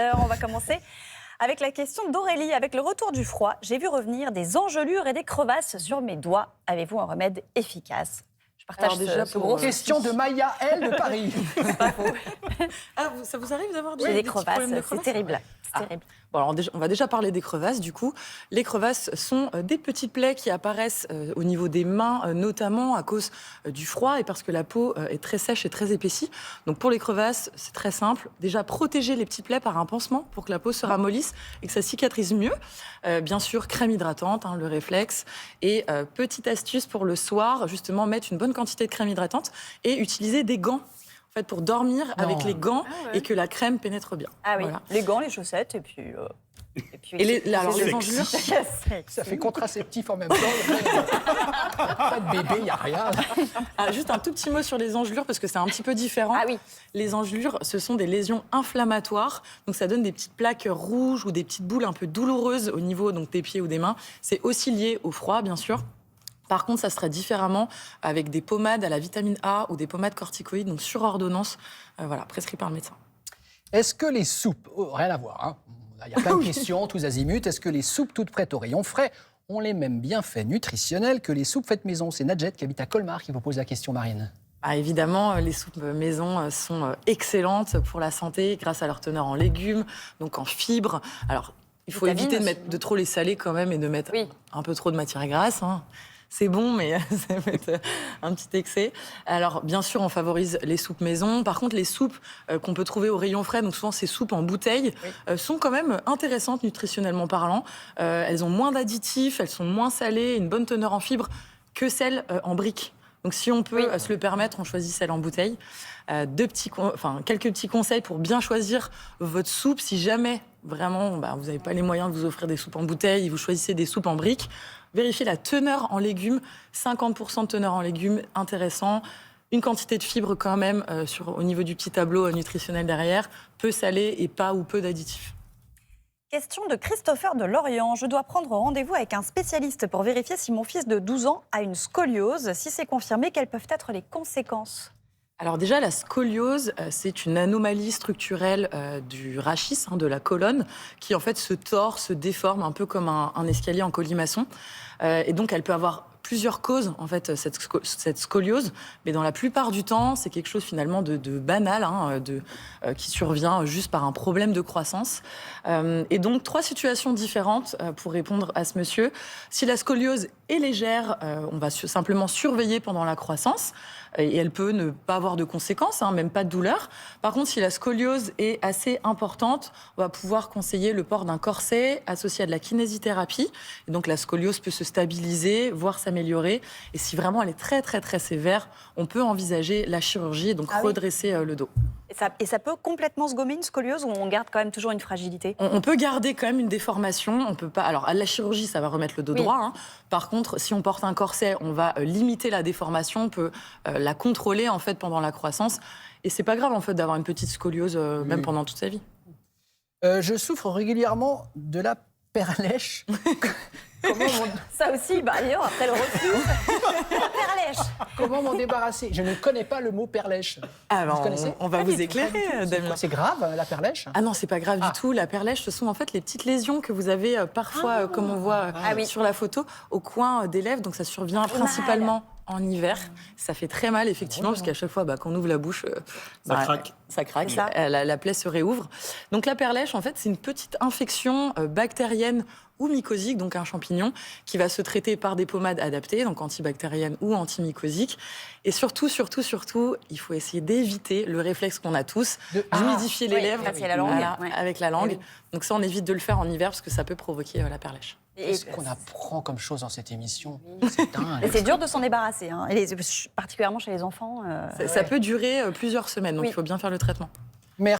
On va commencer avec la question d'Aurélie. Avec le retour du froid, j'ai vu revenir des engelures et des crevasses sur mes doigts. Avez-vous un remède efficace? Je partage déjà ce gros Question de Maya L de Paris. Ça vous arrive d'avoir J'ai des petits crevasses, problèmes de c'est crevasses terrible. C'est terrible. Bon, alors on va déjà parler des crevasses, du coup. Les crevasses sont des petites plaies qui apparaissent au niveau des mains, notamment à cause du froid et parce que la peau est très sèche et très épaissie. Donc pour les crevasses, c'est très simple. Déjà, protéger les petites plaies par un pansement pour que la peau se ramollisse et que ça cicatrise mieux. Bien sûr, crème hydratante, le réflexe. Et petite astuce pour le soir, justement, mettre une bonne quantité de crème hydratante et utiliser des gants. En fait, pour dormir avec les gants et que la crème pénètre bien. Ah oui, Voilà. les gants, les chaussettes et puis... Les engelures, Ça fait contraceptif en même temps. Pas de bébé, il n'y a rien. Juste un tout petit mot sur les engelures, parce que c'est un petit peu différent. Ah oui. Les engelures, ce sont des lésions inflammatoires. Donc ça donne des petites plaques rouges ou des petites boules un peu douloureuses au niveau donc, des pieds ou des mains. C'est aussi lié au froid, bien sûr. Par contre, ça se traite différemment avec des pommades à la vitamine A ou des pommades corticoïdes, donc sur ordonnance, prescrites par le médecin. Est-ce que les soupes, rien à voir, hein. Il y a plein de questions, tous azimuts. Est-ce que les soupes toutes prêtes au rayon frais ont les mêmes bienfaits nutritionnels que les soupes faites maison? C'est Nadjet qui habite à Colmar qui vous pose la question, Marine. Évidemment, les soupes maison sont excellentes pour la santé grâce à leur teneur en légumes, donc en fibres. Alors, il faut éviter de trop les saler quand même et de mettre un peu trop de matière grasse. C'est bon, mais ça peut être un petit excès. Alors, bien sûr, on favorise les soupes maison. Par contre, les soupes qu'on peut trouver au rayon frais, donc souvent ces soupes en bouteille, sont quand même intéressantes nutritionnellement parlant. Elles ont moins d'additifs, elles sont moins salées, une bonne teneur en fibres que celles en briques. Donc, si on peut se le permettre, on choisit celle en bouteille. Quelques petits conseils pour bien choisir votre soupe. Si jamais, vraiment, vous n'avez pas les moyens de vous offrir des soupes en bouteille et vous choisissez des soupes en briques, vérifiez la teneur en légumes. 50% de teneur en légumes, intéressant. Une quantité de fibres quand même au niveau du petit tableau nutritionnel derrière. Peu salé et pas ou peu d'additifs. Question de Christopher de Lorient. Je dois prendre rendez-vous avec un spécialiste pour vérifier si mon fils de 12 ans a une scoliose. Si c'est confirmé, quelles peuvent être les conséquences? Alors déjà, la scoliose, c'est une anomalie structurelle du rachis, de la colonne, qui en fait se tord, se déforme un peu comme un escalier en colimaçon. Et donc, elle peut avoir plusieurs causes, en fait, cette scoliose. Mais dans la plupart du temps, c'est quelque chose finalement de banal, qui survient juste par un problème de croissance. Et donc, 3 situations différentes pour répondre à ce monsieur. Si la scoliose est légère, on va simplement surveiller pendant la croissance. Et elle peut ne pas avoir de conséquences, même pas de douleur. Par contre, si la scoliose est assez importante, on va pouvoir conseiller le port d'un corset associé à de la kinésithérapie. Et donc la scoliose peut se stabiliser, voire s'améliorer. Et si vraiment elle est très très très sévère, on peut envisager la chirurgie et donc redresser le dos. Et ça peut complètement se gommer, une scoliose, ou on garde quand même toujours une fragilité? On peut garder quand même une déformation. On peut pas. Alors, à la chirurgie, ça va remettre le dos droit. Par contre, si on porte un corset, on va limiter la déformation. On peut la contrôler en fait pendant la croissance. Et c'est pas grave en fait d'avoir une petite scoliose même pendant toute sa vie. Je souffre régulièrement de la perlèche. Ça aussi, d'ailleurs, après le reflux, la perlèche. Comment m'en débarrasser? Je ne connais pas le mot perlèche. Alors, on va vous éclairer, Damien. C'est grave, la perlèche? Ah non, c'est pas grave du tout. La perlèche, ce sont en fait les petites lésions que vous avez parfois, comme on voit sur la photo, au coin des lèvres. Donc ça survient principalement en hiver. Ça fait très mal, effectivement, parce qu'à chaque fois qu'on ouvre la bouche, ça craque. La plaie se réouvre. Donc la perlèche, en fait, c'est une petite infection bactérienne ou mycosique, donc un champignon, qui va se traiter par des pommades adaptées, donc antibactériennes ou antimycosiques. Et surtout, il faut essayer d'éviter le réflexe qu'on a tous, d'humidifier les lèvres avec la langue. Donc ça, on évite de le faire en hiver, parce que ça peut provoquer la perlèche. Qu'est-ce qu'on apprend comme chose dans cette émission? C'est dingue. Et c'est dur de s'en débarrasser, particulièrement chez les enfants. Ça peut durer plusieurs semaines, donc il faut bien faire le traitement.